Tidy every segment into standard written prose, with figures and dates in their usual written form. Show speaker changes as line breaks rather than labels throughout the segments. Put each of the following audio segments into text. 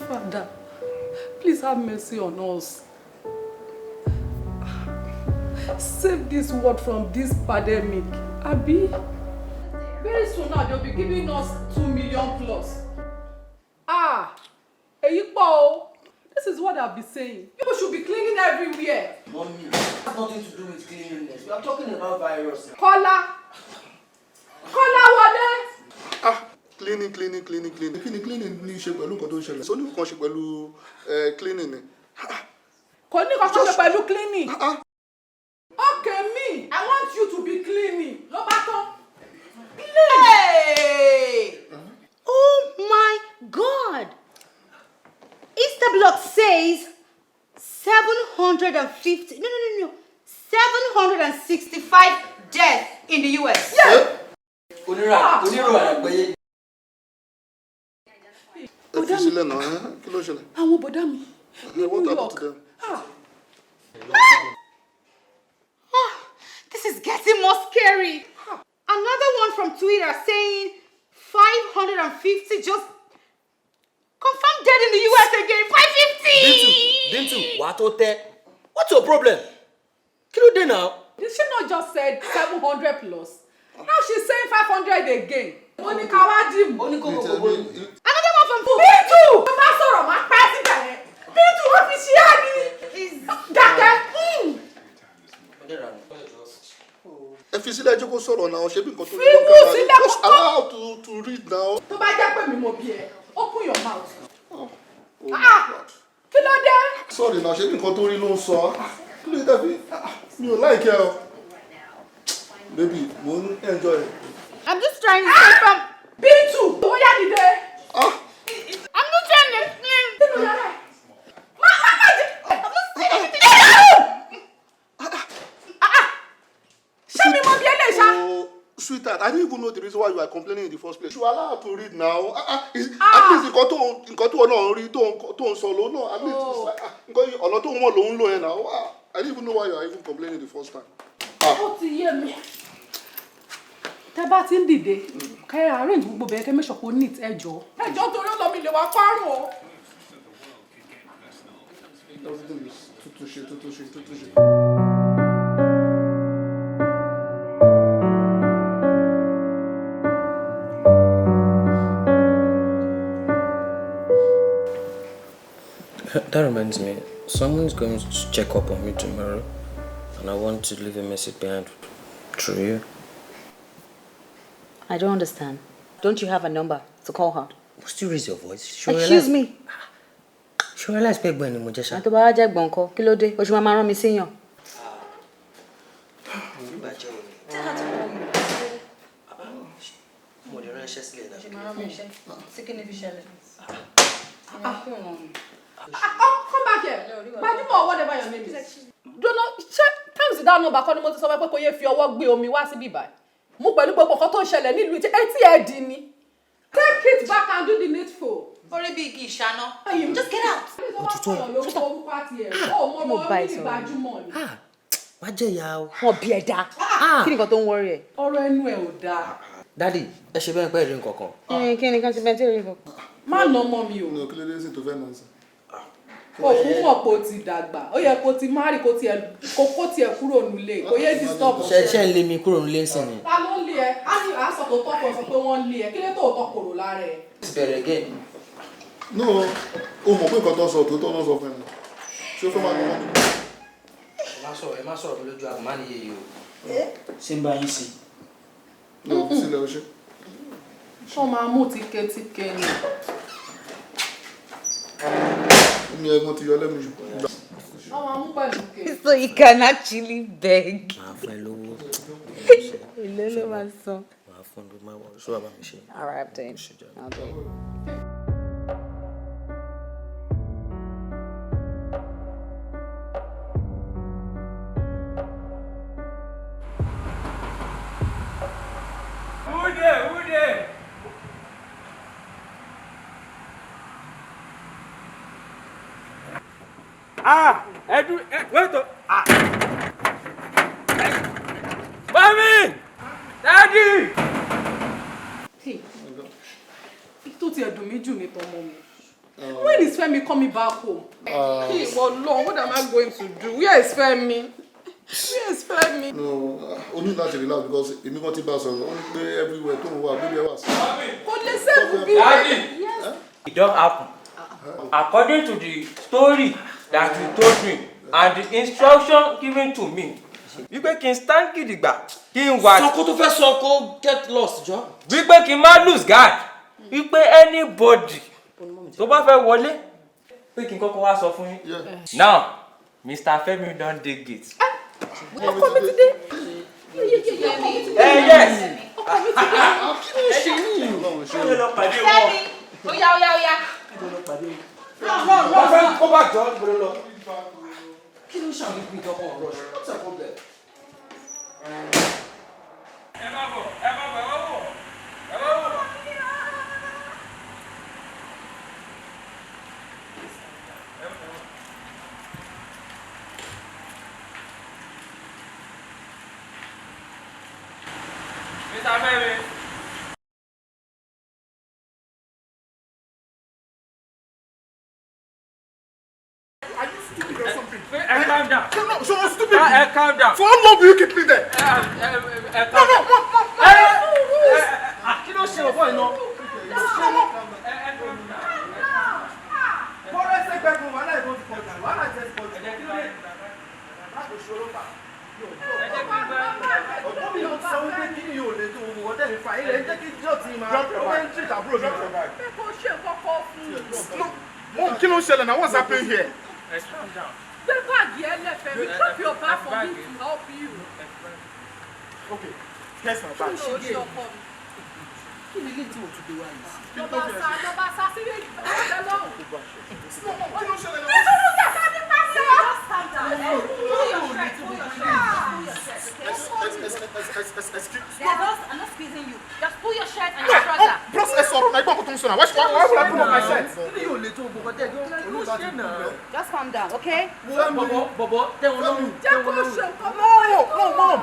Father, please have mercy on us. Save this world from this pandemic. Abi? Very soon now, they'll be giving us 2 million plus. This is what I'll be saying. People should be cleaning everywhere.
Mommy, it has nothing to do with cleanliness. We are talking about virus.
Kola, Wale.
Cleaning. Cleaning ní ṣe pẹ̀lú nǹkan tó ń ṣẹlẹ̀. So ní nǹkan ṣe pẹ̀lú cleaning ni.
Kò ní nǹkan ṣe pẹ̀lú cleaning. Okay, me, I want you to be cleaning. Ló bá tán.
Hey! Oh my God! Instablock says 750. No. 765 deaths in the US.
Yeah. Àwọn bọ̀dá mi.
What happened to them?
This is getting more scary. Another one from Twitter saying 550 just confirmed dead in the US again. 550!
Bintu, what's your problem? Kí ló dé now?
Did she not just said 700 plus? Now she's saying 500 again. Another one from Bintu! Má sọ̀rọ̀ má pa síbẹ̀ yẹn. Bintu wọ́n fi ṣe é ní. Dákẹ́.
Ẹ fi sílẹ̀ jẹ́ kó sọ̀rọ̀ náà, ṣe bí nǹkan tó ń
Fíìmù sílẹ̀ kó
just allow to read now.
Tó bá jẹ́ pé mi mo bí ẹ, open your mouth.
Oh my God.
Kí ló dé?
Sorry náà, ṣe bí nǹkan tó rí ló ń sọ. Kí ló dé tàbí? Mi ò like ẹ o. Baby, mo ń enjoy it.
I'm just trying to say from
Bintu! Bóyá dìde.
I'm not trying to explain.
Nínú yàrá ẹ̀. Má jẹ́.
I'm not saying anything.
Ṣé mi mo bí eléyìí ṣá?
Oh, sweetheart, I didn't even know the reason why you are complaining in the first place. You are allowed to read now. At least nǹkan tó náà rí tó ń sọ lóun náà. At least it's like nǹkan ọ̀nà tó ń mọ̀ lòun lò yẹn now. I didn't even know why you are even complaining the first time.
Ó ti yé mi. Tẹ́ bá ti ń dìde, kẹ́ arrange gbogbo bẹ́ẹ̀ kẹ́ make sure kó neat ẹjọ́. Ẹjọ́ torí ó lọ mi lè wá kọ́rùn o.
Everything is tutushe.
That reminds me, someone's going to check up on me tomorrow, and I want to leave a message behind through you.
I don't understand. Don't you have a number to call her?
Must you raise your voice?
Excuse me.
She realized pé ẹ̀gbọ́n ni mo jẹ́ ṣá.
Àti bá wá jẹ́ ẹ̀gbọ́n ńkọ́, kí ló dé? O ṣe máa rán mi síyàn.
Mo lè ránṣẹ́ sílẹ̀ náà.
Ṣé máa rán mi iṣẹ́? Sí kí ni fi ṣẹlẹ̀?
Come back here. Gbajúmọ̀ whatever your name is. Jọ́nà ṣé times that number kọ́ ni mo ti sọ pé kò yẹ fi ọwọ́ gbé omi wá síbí báyìí. Mú pẹ̀lú gbogbo nǹkan tó ń ṣẹlẹ̀ nílùú etí ẹ̀ dì ní. Take it back and do the needful.
Orí bí igi ìṣáná. Just get out.
Mo bá ẹ sọ̀rọ̀.
Má jẹ́ ìyá o.
Wọ́n bí ẹ dá. Kí ni nǹkan tó ń wọ́rí ẹ̀?
Ọ̀rọ̀ ẹnu ẹ̀ ò dáa.
Daddy, ẹ ṣe bẹ́ẹ̀ pẹ́ rí nǹkan kan.
Kí ni kan ṣe bẹ́ẹ̀ tí ò rí nǹkan kan?
Má nà ọmọ mi o.
Kí ló dé sí tó fẹ́ náà sí?
Òkú mọ̀ pé o ti dàgbà. Ó yẹ kó ti marry kó tiẹ̀ kúrò nílé. Kó yé disturb.
Ṣé ń lé mi kúrò nílé sí ni?
Ta ló ń lé ẹ? Á sọ tó tọ́kọ̀ sọ pé wọ́n ń lé ẹ. Kí ló tó tọ́ kòrò lára ẹ?
Bẹ̀rẹ̀ gẹ́.
No, o mọ̀ pé nǹkan tó sọ tó náà sọ fún ẹ. Ṣé o fẹ́ máa ní wọn?
Ẹ má sọ̀rọ̀ mi lójú àgbà má níye yìí o. Ṣé ń bá yín sí?
No, sílẹ̀ o ṣe.
Ṣé wọ́n máa mú tíkẹ́tíkẹ́ ni?
Mi ẹ̀gbọ́n ti yọ lẹ́nu jù.
Wọ́n máa mú pẹ̀lú ké.
So you can actually beg.
Màá fún ẹ lówó.
Èlé ló máa san.
Màá fún ẹ lówó máa wọ̀ ṣé wàá bá mi ṣe.
All right, then. I'll do it.
Wait. Mommy! Daddy!
Hey, tó ti ẹ̀dùn mí jù ní tọmọ mi. When is Femi coming back home? Hey, well, Lord, what am I going to do? Where is Femi? Where is Femi?
No, only that to relax because èmi kan ti bá sọ̀rọ̀ only play everywhere tó ń wá baby was.
Kò lè save bí.
Daddy!
Yes.
It don't happen. According to the story that you told me and the instruction given to me, wípé kí n stand gidigba, kí n wá.
Sọ kó tó fẹ́ sọ kó get lost jọ.
Wípé kí n má lose guard. Wípé anybody tó bá fẹ́ wọlé, pé kí n kọ́kọ́ wá sọ fún yín. Now, Mr. Femi don dey gate.
Ọkọ mi ti dé.
Yes.
Ọkọ mi ti dé. Kí ló ṣe yín?
Ṣé lọ pàdé wọn?
Femi, oya.
Wọ́n fẹ́ kó bá jọ gbọ́dọ̀ lọ. Kí ló ṣàwọn ìpín ìjọba ọ̀rọ̀ ṣe? What's the problem?
Ẹ má bọ̀. Mr. Femi.
Are you stupid or something?
Calm down.
No, so I'm stupid.
Calm down.
For how long will you keep me there?
Kí ló ṣe ọ̀bọ̀ iná? Bọ́lá ẹsẹ̀ gbẹ̀gbọ̀n wà láì bọ́ọ̀dù pọ̀jù. Wà láì tẹ̀sí pọ̀jù. Kí ló dé? Láti ṣòro pa. Ọ̀pọ̀ mi ò sọ wípé kí ni yóò lè tó owó ọdẹ mi fa ilẹ̀ ń jẹ́ kí jọ́ọ̀tì máa ọdẹ ń tìjà búrò mi.
Kò ṣe kọ́kọ́ fún un.
Kí ló ṣẹlẹ̀ now? What's happening here?
Calm down.
Gbé báàgì ẹ lẹ́fẹ̀ẹ́. We drop your bag for me to help you.
Okay, here's my bag.
Kí ló ṣe ọkọ mi?
Kí ni ilé tí mo tún gbé wá yìí?
Lọ́ba sá sí ilé ìfẹ́ lọ́wọ́.
Kí ló ṣẹlẹ̀ now?
I'm not squeezing you. Just pull your shirt and your trouser.
Bros, ẹ sọ̀rọ̀ náà, ẹgbọ́n kò tó ń sọ náà. Why would I pull up my shirt?
Kí ni yóò lè tó gbogbo ọdẹ? Kí ló ṣe náà?
Just calm down, okay?
Bọ̀bọ̀ tẹ̀wọ̀n lọ́rùn.
Jẹ́ kó ṣe nǹkan
No, Mom.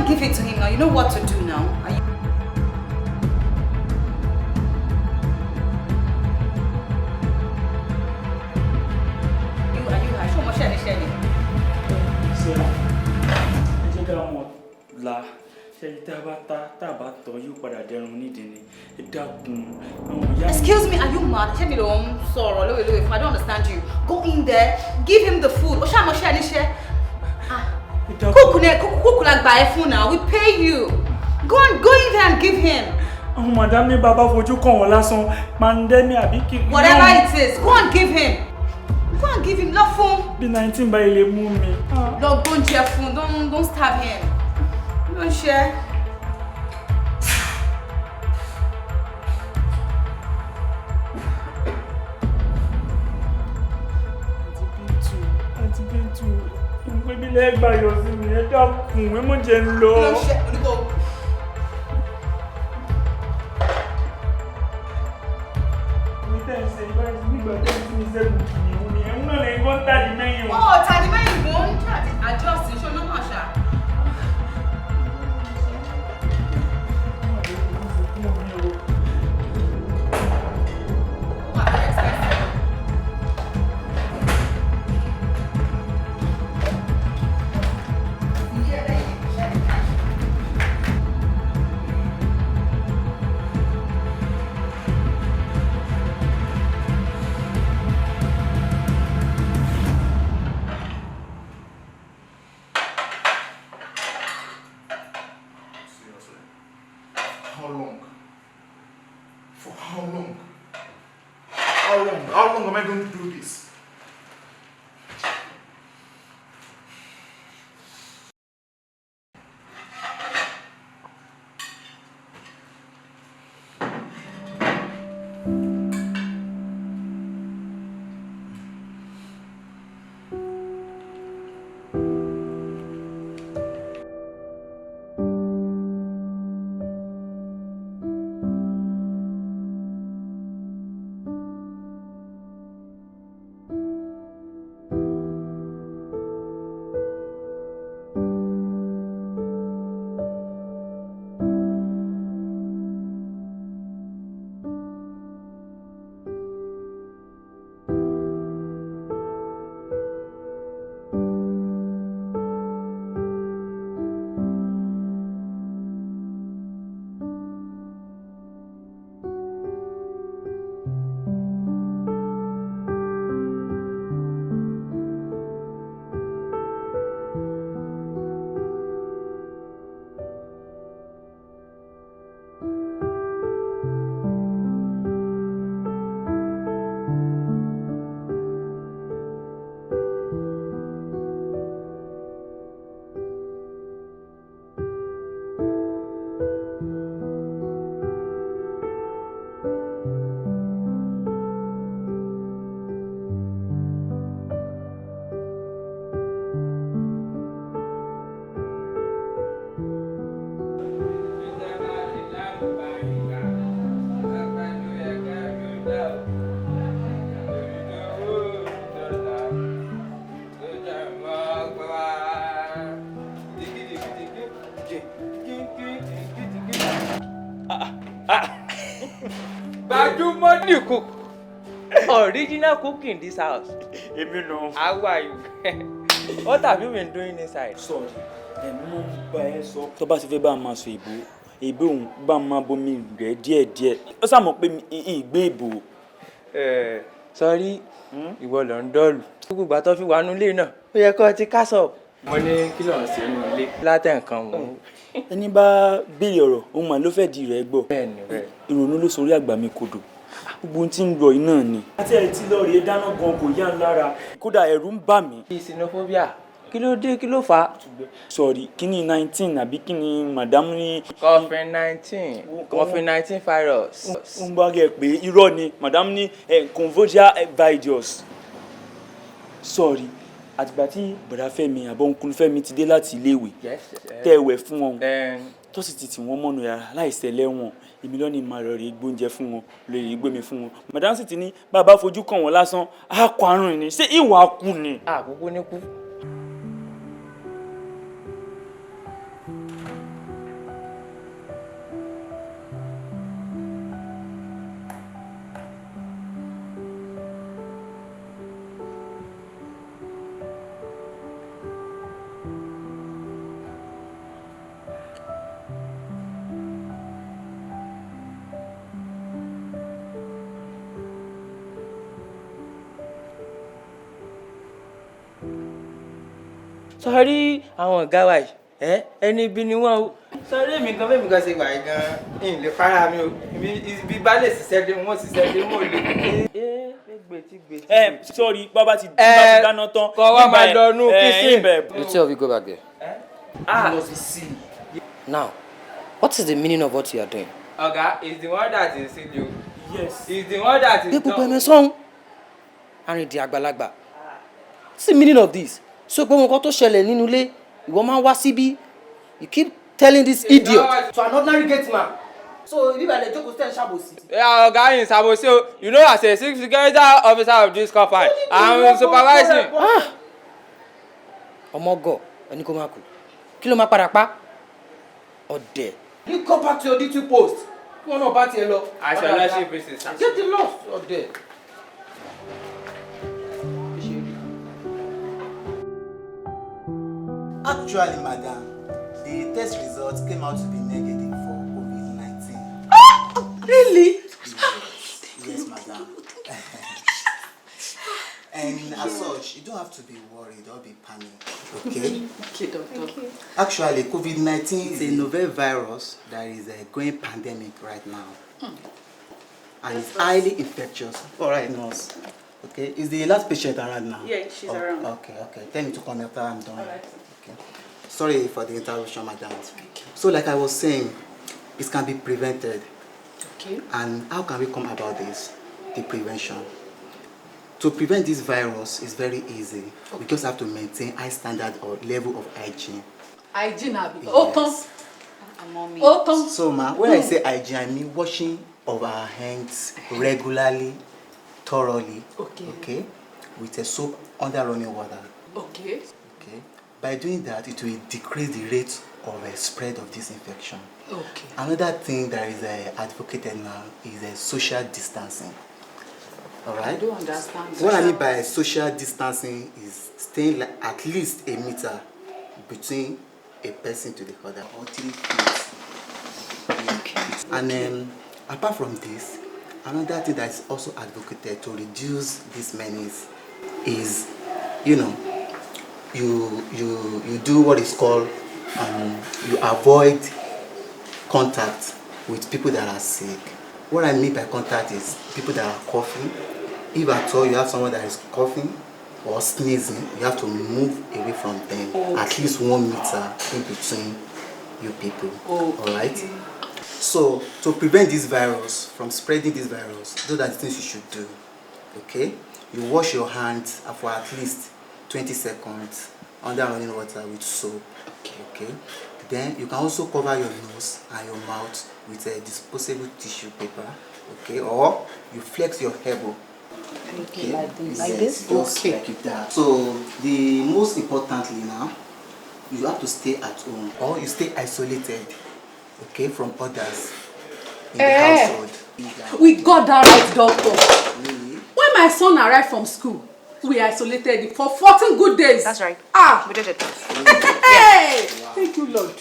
Give it to him now. You know what to do now. Are you... Show me Shelly.
La ṣe tá a bá tọ́ yóò padà dẹrùn nídìí ni ẹ dákun.
Excuse me, are you mad? Ṣé mi ló ń sọ̀rọ̀ lówe if I don't understand you? Go in there, give him the food. Ó ṣàmọ̀ ṣe àníṣe. Cook like buy food now. We pay you. Go in there and give him.
Àwọn madam ní bàbá fojú kàn wọ́n lásán pandemic àbí kí.
Whatever it is, go and give him. Go and give him. Lọ fún.
Bí 19 báyìí lè mú mi.
Lọ gbóúnjẹ fún. Don't stab him. Don't share.
Àǹtí Bíntù, ìpè bí lẹ́gbà yọ sí mi, ẹ dákun, ẹ mọ̀ jẹ́ ń lọ.
Lọ ṣe onígbò.
Mi tẹ́ ń ṣe ìbáyìí nígbà tó ń mi sẹ́gun kìnìún ni, ẹ̀hún náà lẹ́yìn kọ́ ń tàdí mẹ́yìn o.
Tàdí mẹ́yìn mò ń adjust ṣe ló máa ṣá.
How long? How long? How long am I going to do this?
Bajumoni cook. Original cook in this house.
Èmi no.
How are you? What have you been doing inside?
Sorry. Mo bá ẹ sọ. Tó bá ti fẹ́ bá máa sọ ìbò òun bá máa bomi rẹ̀ díẹ̀díẹ̀. Ó sá mọ̀ pé ìgbé ìbò.
Sorry. Ìwọ ló ń dọ́ọ̀lù. Gbogbo ìgbà tó fi wà nínú ilé náà. Ó yẹ kó ti kásọ̀. Mo ní kí ló ń ṣe nínú ilé. Látẹ̀ nǹkan mọ̀.
Ẹni bá béèrè ọ̀rọ̀ òun mà ló fẹ́ di rẹ̀ gbọ́.
Bẹ́ẹ̀ni bẹ́ẹ̀.
Ìrònú ló sorí àgbà mi kodò. Gbogbo ohun tí ń lọ yìí náà ni. Àti ẹ̀ tí lọ́ọ̀rì ẹ dáná gan kò yá ń lára. Kódà ẹ̀rù ń bà mí.
Xenophobia. Kí ló dé kí ló fà á?
Sorry, kí ni 19 àbí kí ni madam ní.
COVID-19 COVID-19 virus.
Ń bá rẹ̀ pé irọ́ ni madam ní convogia virus. Sorry, àtìgbà tí bọ̀dá Fẹ́mi àbọ̀nkúlù Fẹ́mi ti dé láti iléèwé tẹ́ ẹ̀wẹ̀ fún wọn tó sì ti tì wọ́n mọ́nu yàrá láìsẹ̀lẹ̀ wọn èmi lọ́ni máa lọ rí gbóúnjẹ fún wọn lè rí gbé mi fún wọn madam sì ti ní bàbá fojú kàn wọ́n lásán á kọ àrùn ni ṣé ìwà kú ni.
Àkókò ní kú. Sorry, àwọn ọ̀gá wa yìí ẹni ibi ni wọ́n o. Sorry èmi gan bẹ́ẹ̀ mi gan ṣe wà yìí gan n lè fara mi o ibi bá lè ṣiṣẹ́ dé wọ́n ṣiṣẹ́ dé wọ́n lè.
Sorry bàbá ti dáná tán.
Kọ́ wá máa lọ nú kíṣìn.
The two of you go back there. Now, what is the meaning of what you are doing?
Oga is the one that is in you.
Yes.
Is the one that is.
People pay song. And the àgbàlagbà. What's the meaning of this? So pé nǹkan tó ṣẹlẹ̀ nínú ilé, ìwọ máa wá síbí. You keep telling this idiot to an ordinary gate man. So if I let you go stand shabosi.
Yeah, Oga in Sabosi, you know as a security officer of this company, I'm supervising.
Ọmọgọ, ẹni kò máa kú. Kí ló máa padà pa? Ọ̀dẹ̀. You come back to your duty post. Kí wọ́n náà bá tiẹ̀ lọ.
I shall let you business.
Get the loss, ọ̀dẹ̀.
Actually, madam, the test results came out to be negative for COVID-19.
Really?
Yes, madam. And as such, you don't have to be worried or be panicked, okay?
Okay, doctor.
Actually, COVID-19 is a novel virus that is going pandemic right now. and it's highly infectious. All right, nurse. Okay, is the last patient around now?
Yeah, she's around.
Okay. Tell me to come after I'm done.
All right.
Okay. Sorry for the interruption, madam. So, like I was saying, it can be prevented.
Okay.
And how can we come about this? The prevention. To prevent this virus is very easy. We just have to maintain high standard or level of hygiene.
Hygiene, Abi.
Yes.
Oton.
So, ma, when I say hygiene, I mean washing of our hands regularly, thoroughly. Okay. With a soap under running water.
Okay.
Okay. By doing that, it will decrease the rate of spread of this infection.
Okay.
Another thing that is advocated now is social distancing. All right.
I don't understand.
What I mean by social distancing is staying like at least a meter between a person to the other, or 3 feet.
Okay.
And then, apart from this, another thing that is also advocated to reduce this menace is, you do what is called, you avoid contact with people that are sick. What I mean by contact is people that are coughing. If at all you have someone that is coughing or sneezing, you have to move away from them, at least 1 meter in between you people. Alright? So, to prevent this virus from spreading this virus, those are the things you should do. Okay? You wash your hands for at least 20 seconds under running water with soap. Okay? Then you can also cover your nose and your mouth with a disposable tissue paper. Okay? Or you flex your elbow. Okay,
like this?
Just like that. So the most importantly now, you have to stay at home or you stay isolated, okay, from others in the household.
We got that right, doctor.
Really?
When my son arrived from school, we isolated him for 14 good days.
That's right.
We
did it.
Hey! Wow. Thank you, Lord.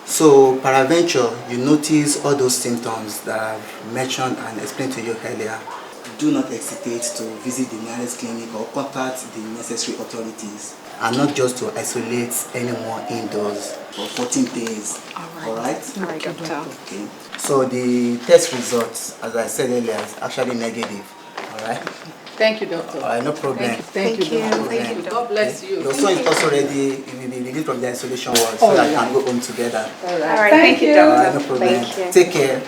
So, peradventure, you notice all those symptoms that I've mentioned and explained to you earlier. Do not hesitate to visit the nearest clinic or contact the necessary authorities, and not just to isolate anymore indoors for 14 days. All right,
Doctor.
Okay. So the test results, as I said earlier, is actually negative. All right.
Thank you, doctor.
All right, no problem.
Thank you. God bless you.
Your son is also ready. He will be released from the isolation ward so that you can go home together.
All right.
All right.
Thank you,
All
doctor.
right, no problem.
Thank you.
Take care.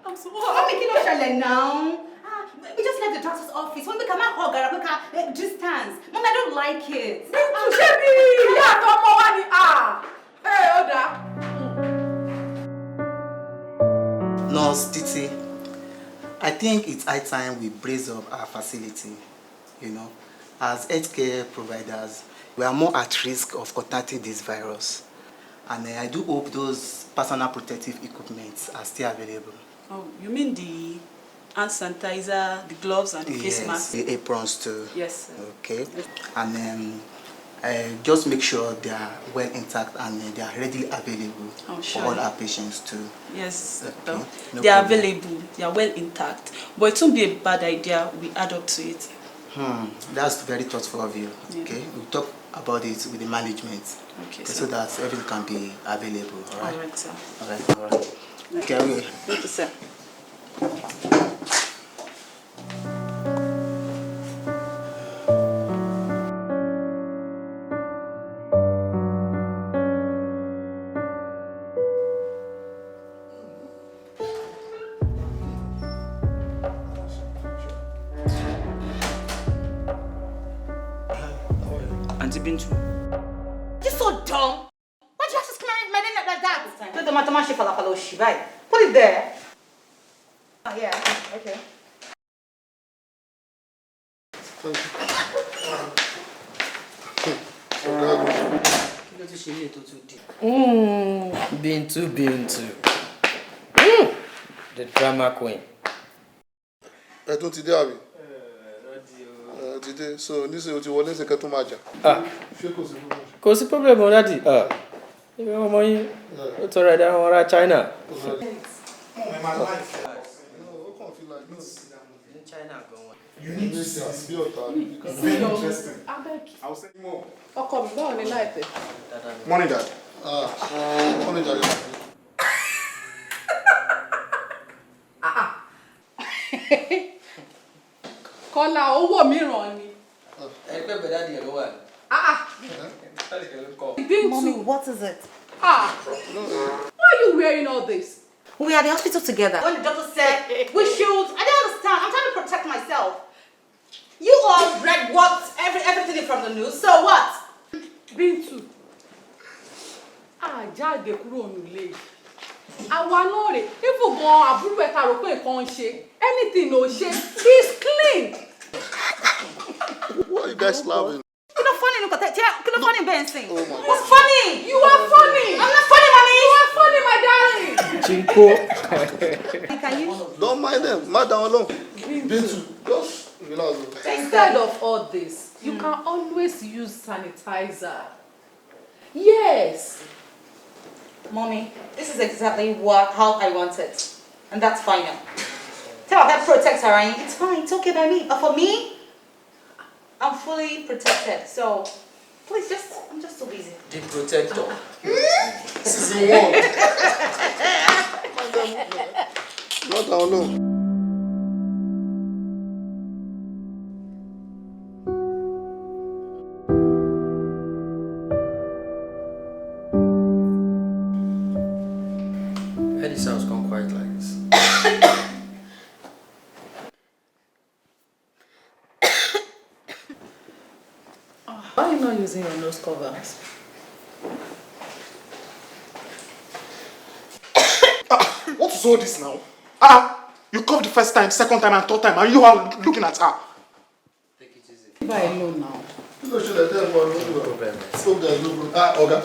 I'm so
now. We just left the doctor's office. When we come out, we can distance. Mom, I don't like it.
Nurse Titi, I think it's high time we brace up our facility. As healthcare providers, we are more at risk of contacting this virus. And I do hope those personal protective equipment are still available.
Oh, you mean the hand sanitizer, the gloves and the face mask?
The aprons too.
Yes, sir.
Okay. And just make sure they are well intact and they are readily available for all our patients too.
Yes,
okay.
They are available, they are well intact. But it won't be a bad idea we add up to it.
That's very thoughtful of you.
Yeah.
Okay, we'll talk about it with the management.
Okay,
so that everything can be available. All right.
All right, sir.
All right. Okay.
Thank you, sir.
Auntie Bintu.
You're so dumb. Why do you have to scream my name like that? Put it there. Oh, yeah, okay.
Bintu. The drama queen.
Ẹ tún ti dé àbí? Ti dé, so nísìnyí o ti wọlé ṣe kẹ́tún máa jà. Ṣé kò sí problem?
Kò sí problem o daddy. Ibi ọmọ yín ó tọrọ ẹ̀dá àwọn ará China.
You need to see this. It's very interesting. I'll send you more.
Ọkọ mi báwo ni láìpẹ́?
Morning, Dad. Morning, Dad.
Kọ́lá owó mìíràn ni.
Mommy, what is it?
Why are you wearing all this?
We are at the hospital together.
When the doctor said we should, I don't understand. I'm trying to protect myself. You all read everything from the news. So what?
Bintu. Jáde kúrò nílé. Àwa náà rè, even gan àbúrò ẹ̀ ta rò pé nǹkan ń ṣe. Anything no ṣe, he's clean.
Why are you guys laughing?
Kí ló funny nǹkan tẹ́ kí ló funny bẹ́ẹ̀ sìn?
Oh my God.
What's funny?
You are funny.
I'm not funny, mommy.
You are funny, my darling.
Chinko.
Can you?
Don't mind them. Madam alone. Bintu, just relax.
Instead of all this, you can always use sanitizer. Yes.
Mommy, this is exactly how I want it. And that's fine now. Tell her that protects her, and it's fine, it's okay by me. But for me, I'm fully protected. So, please I'm just so busy.
The protector.
Season 1. Madam alone.
Eddie sounds gone quiet like this.
Why are you not using your nose covers?
What is all this now? You coughed the first time, second time, and third time, and you are looking at her.
Take it easy.
Leave her alone now.
No problem. Oga.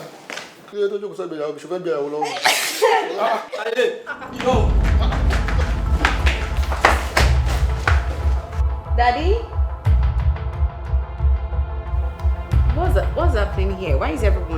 Clear to joke, sorry, I should be alone.
Daddy? What's happening here? Why is everyone